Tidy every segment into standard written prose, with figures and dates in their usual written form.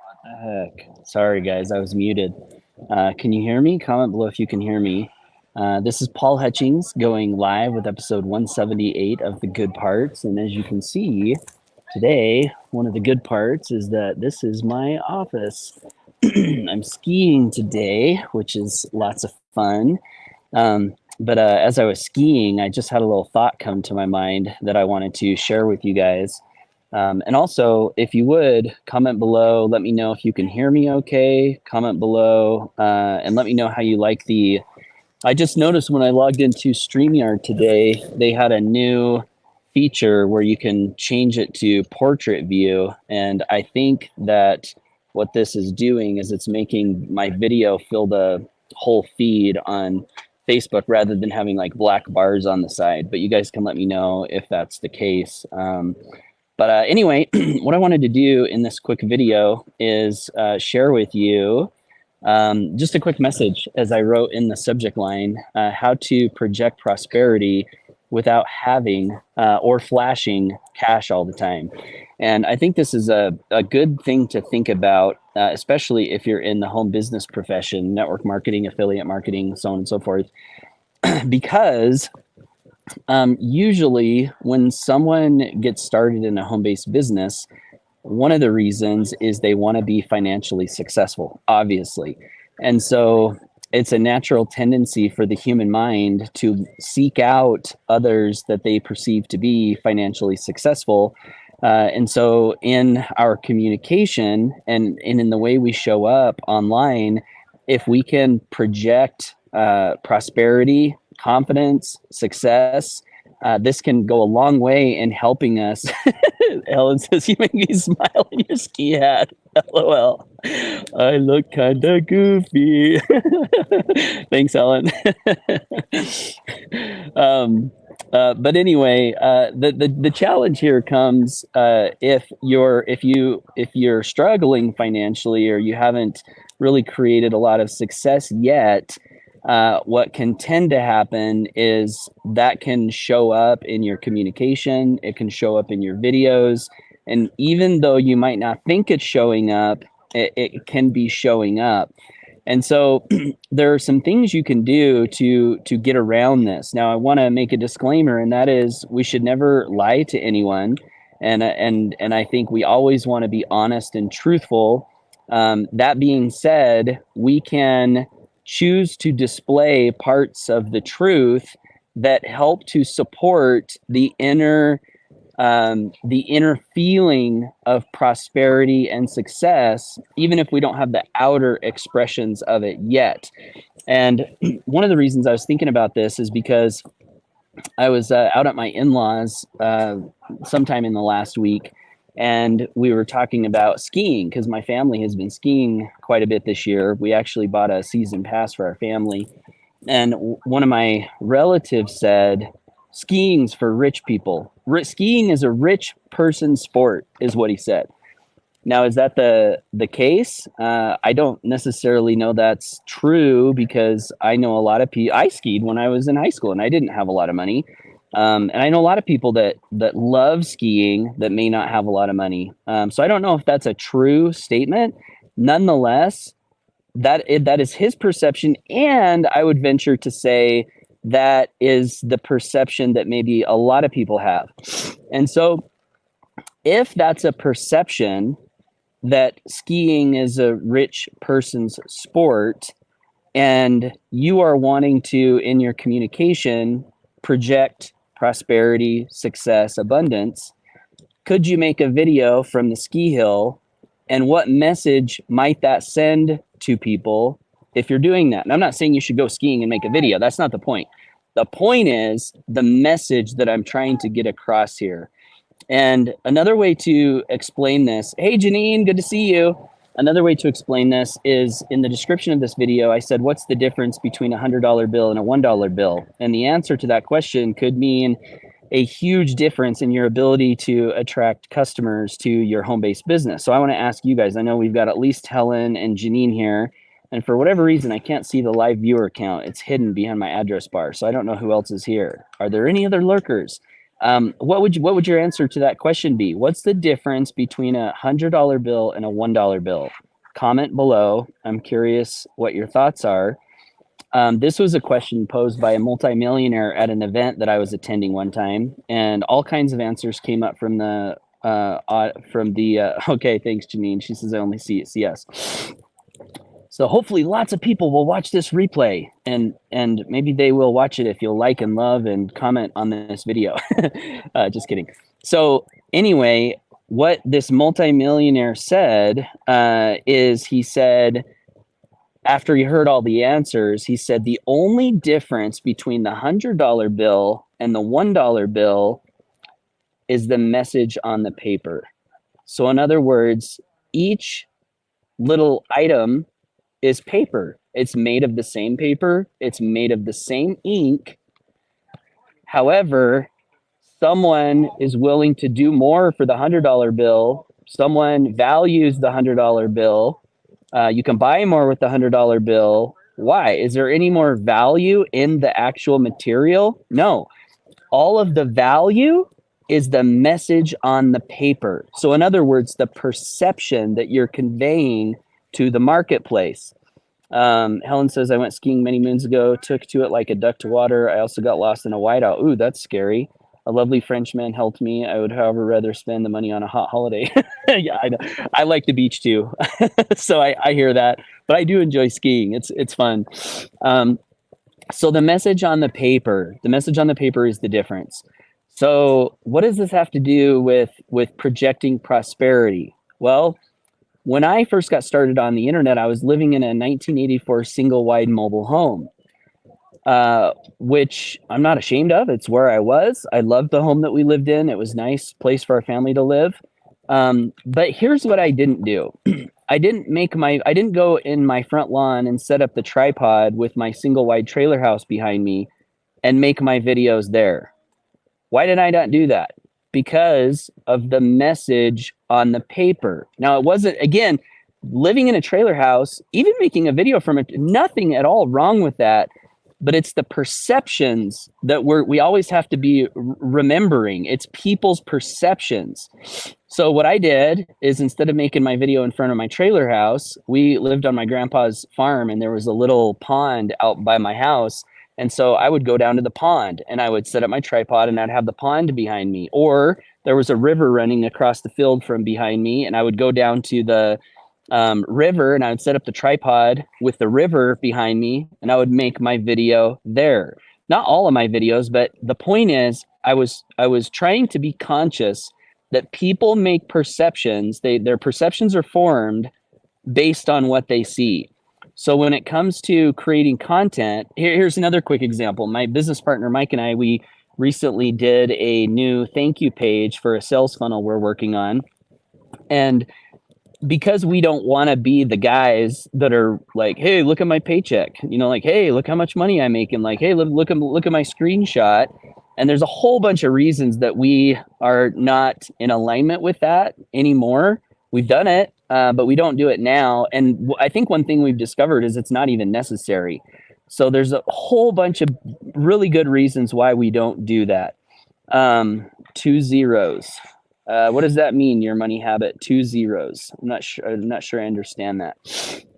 Heck, sorry guys, I was muted. Can you hear me? Comment below if you can hear me. This is Paul Hutchings going live with episode 178 of The Good Parts. And as you can see, today, one of the good parts is that this is my office. I'm skiing today, which is lots of fun. But as I was skiing, I just had a little thought come to my mind that I wanted to share with you guys. And also, if you would, comment below, let me know if you can hear me okay. Comment below and let me know how you like the. I just noticed when I logged into StreamYard today, they had a new feature where you can change it to portrait view. And I think that what this is doing is it's making my video fill the whole feed on Facebook rather than having like black bars on the side. But you guys can let me know if that's the case. But anyway, what I wanted to do in this quick video is share with you just a quick message, as I wrote in the subject line, how to project prosperity without having or flashing cash all the time. And I think this is a good thing to think about, especially if you're in the home business profession, network marketing, affiliate marketing, so on and so forth, because usually when someone gets started in a home-based business, one of the reasons is they want to be financially successful, obviously. And so it's a natural tendency for the human mind to seek out others that they perceive to be financially successful. And so in our communication and in the way we show up online, if we can project prosperity, confidence, success, this can go a long way in helping us. Ellen says, "You make me smile in your ski hat." LOL. I look kind of goofy. Thanks, Ellen. But anyway, the challenge here comes if you're struggling financially or you haven't really created a lot of success yet. What can tend to happen is that can show up in your communication. It can show up in your videos. And even though you might not think it's showing up, it can be showing up. And so there are some things you can do to get around this. Now, I want to make a disclaimer, and that is we should never lie to anyone. And I think we always want to be honest and truthful. That being said, we can choose to display parts of the truth that help to support the inner feeling of prosperity and success, even if we don't have the outer expressions of it yet. And one of the reasons I was thinking about this is because I was out at my in-laws sometime in the last week, and we were talking about skiing because my family has been skiing quite a bit this year. We actually bought a season pass for our family. And one of my relatives said, skiing's for rich people. Skiing is a rich person sport, is what he said. Now, is that the case? I don't necessarily know that's true because I know a lot of people. I skied when I was in high school and I didn't have a lot of money. And I know a lot of people that love skiing that may not have a lot of money. So I don't know if that's a true statement. Nonetheless, that is his perception, and I would venture to say that is the perception that maybe a lot of people have. And so, if that's a perception that skiing is a rich person's sport, and you are wanting to, in your communication, project prosperity, success, abundance, could you make a video from the ski hill? And what message might that send to people if you're doing that? And I'm not saying you should go skiing and make a video. That's not the point. The point is the message that I'm trying to get across here. And another way to explain this, hey, Janine, good to see you. Another way to explain this is in the description of this video, I said, what's the difference between a $100 bill and a $1 bill? And the answer to that question could mean a huge difference in your ability to attract customers to your home-based business. So I want to ask you guys, I know we've got at least Helen and Janine here, and for whatever reason, I can't see the live viewer count. It's hidden behind my address bar, so I don't know who else is here. Are there any other lurkers? What would your answer to that question be? What's the difference between a $100 bill and a $1 bill? Comment below. I'm curious what your thoughts are. This was a question posed by a multimillionaire at an event that I was attending one time, and all kinds of answers came up from the okay, thanks, Janine. She says I only see CS. So hopefully lots of people will watch this replay, and maybe they will watch it if you'll like and love and comment on this video. Just kidding. So anyway, what this multimillionaire said is he said, after he heard all the answers, he said the only difference between the $100 bill and the $1 bill is the message on the paper. So in other words, each little item is paper. It's made of the same paper. It's made of the same ink. However, someone is willing to do more for the $100 bill. Someone values the $100 bill. You can buy more with the $100 bill. Why? Is there any more value in the actual material? No. All of the value is the message on the paper. So in other words, the perception that you're conveying to the marketplace. Helen says, I went skiing many moons ago, took to it like a duck to water. I also got lost in a whiteout. Ooh, that's scary. A lovely Frenchman helped me. I would, however, rather spend the money on a hot holiday. Yeah, I know. I like the beach too. So I hear that, but I do enjoy skiing. It's fun. So the message on the paper is the difference. So what does this have to do with projecting prosperity? Well, when I first got started on the internet, I was living in a 1984 single wide mobile home, which I'm not ashamed of. It's where I was. I loved the home that we lived in. It was a nice place for our family to live. But here's what I didn't do. I didn't go in my front lawn and set up the tripod with my single wide trailer house behind me and make my videos there. Why did I not do that? Because of the message on the paper. Now, it wasn't, again, living in a trailer house, even making a video from it, nothing at all wrong with that. But it's the perceptions that we always have to be remembering. It's people's perceptions. So what I did is, instead of making my video in front of my trailer house, we lived on my grandpa's farm, and there was a little pond out by my house. And so I would go down to the pond and I would set up my tripod and I'd have the pond behind me. Or there was a river running across the field from behind me, and I would go down to the river and I would set up the tripod with the river behind me and I would make my video there. Not all of my videos, but the point is I was trying to be conscious that people make perceptions. Their perceptions are formed based on what they see. So when it comes to creating content, here's another quick example. My business partner, Mike, and I, we recently did a new thank you page for a sales funnel we're working on. And because we don't want to be the guys that are like, hey, look at my paycheck, like, hey, look how much money I make, and like, hey, look at my screenshot. And there's a whole bunch of reasons that we are not in alignment with that anymore. We've done it, but we don't do it now. And I think one thing we've discovered is it's not even necessary. So there's a whole bunch of really good reasons why we don't do that. 2 zeros. What does that mean? Your money habit, 2 zeros. I'm not sure I understand that.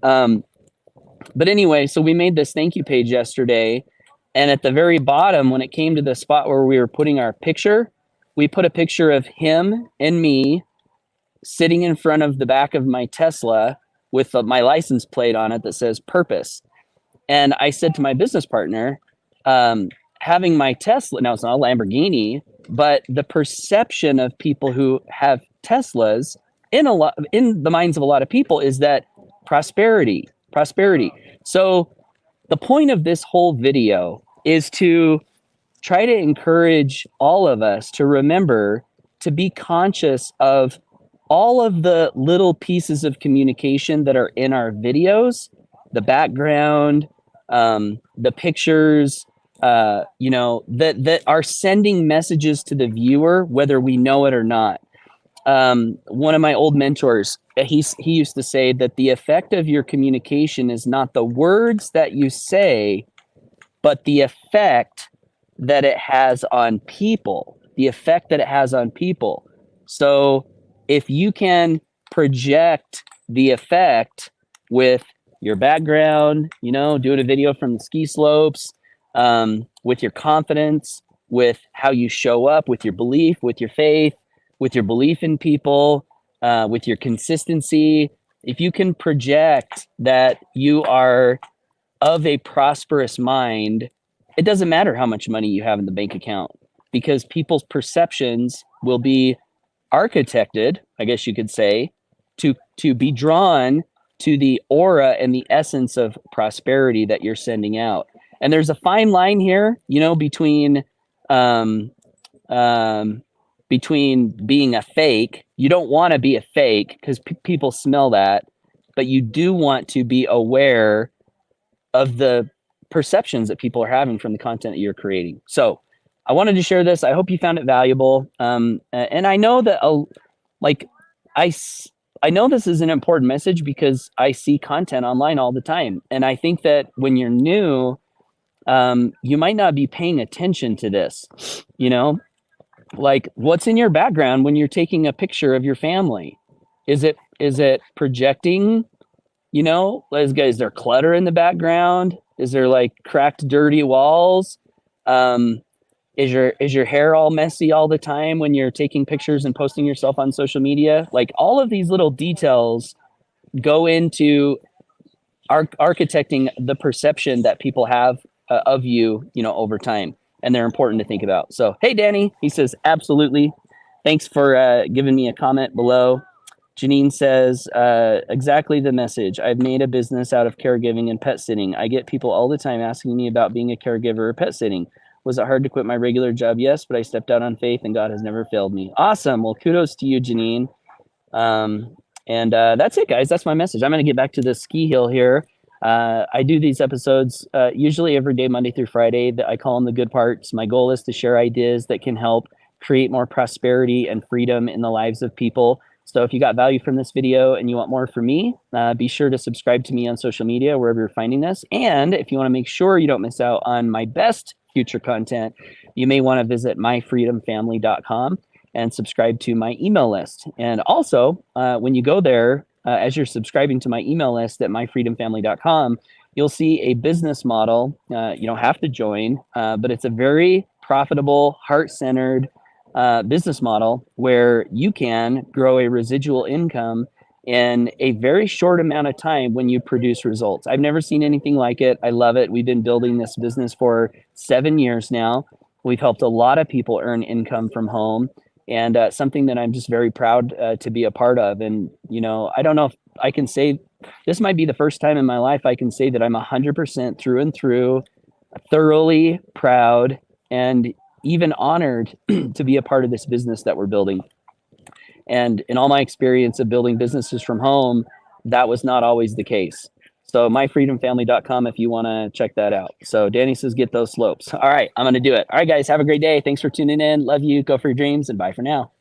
But anyway, so we made this thank you page yesterday. And at the very bottom, when it came to the spot where we were putting our picture, we put a picture of him and me sitting in front of the back of my Tesla with my license plate on it that says purpose. And I said to my business partner, having my Tesla, now it's not a Lamborghini, but the perception of people who have Teslas in the minds of a lot of people is that prosperity. So the point of this whole video is to try to encourage all of us to remember to be conscious of all of the little pieces of communication that are in our videos, the background, the pictures, that are sending messages to the viewer, whether we know it or not. One of my old mentors, he used to say that the effect of your communication is not the words that you say, but the effect that it has on people. the effect that it has on people. So if you can project the effect with your background, doing a video from the ski slopes, with your confidence, with how you show up, with your belief, with your faith, with your belief in people, with your consistency, if you can project that you are of a prosperous mind, it doesn't matter how much money you have in the bank account, because people's perceptions will be architected, I guess you could say, to be drawn to the aura and the essence of prosperity that you're sending out. And there's a fine line here, between between being a fake. You don't want to be a fake because people smell that, but you do want to be aware of the perceptions that people are having from the content that you're creating. So I wanted to share this. I hope you found it valuable. And I know that I know this is an important message because I see content online all the time. And I think that when you're new, you might not be paying attention to this, like what's in your background when you're taking a picture of your family? Is it projecting, is there clutter in the background? Is there like cracked, dirty walls? Is your hair all messy all the time when you're taking pictures and posting yourself on social media? Like all of these little details go into architecting the perception that people have of you, over time. And they're important to think about. So, hey, Danny, he says, absolutely. Thanks for giving me a comment below. Janine says, exactly the message. I've made a business out of caregiving and pet sitting. I get people all the time asking me about being a caregiver or pet sitting. Was it hard to quit my regular job? Yes, but I stepped out on faith and God has never failed me. Awesome. Well, kudos to you, Janine. And that's it, guys. That's my message. I'm going to get back to the ski hill here. I do these episodes usually every day, Monday through Friday. I call them the good parts. My goal is to share ideas that can help create more prosperity and freedom in the lives of people. So if you got value from this video and you want more from me, be sure to subscribe to me on social media, wherever you're finding this. And if you want to make sure you don't miss out on my best future content, you may want to visit myfreedomfamily.com and subscribe to my email list. And also, when you go there, as you're subscribing to my email list at myfreedomfamily.com, you'll see a business model. You don't have to join, but it's a very profitable, heart-centered business model where you can grow a residual income in a very short amount of time when you produce results. I've never seen anything like it. I love it. We've been building this business for 7 years now. We've helped a lot of people earn income from home, and something that I'm just very proud to be a part of. And, I don't know if I can say, this might be the first time in my life I can say that I'm 100% through and through, thoroughly proud, and even honored to be a part of this business that we're building. And in all my experience of building businesses from home, that was not always the case. So myfreedomfamily.com if you want to check that out. So Danny says, get those slopes. All right, I'm going to do it. All right, guys, have a great day. Thanks for tuning in. Love you. Go for your dreams, and bye for now.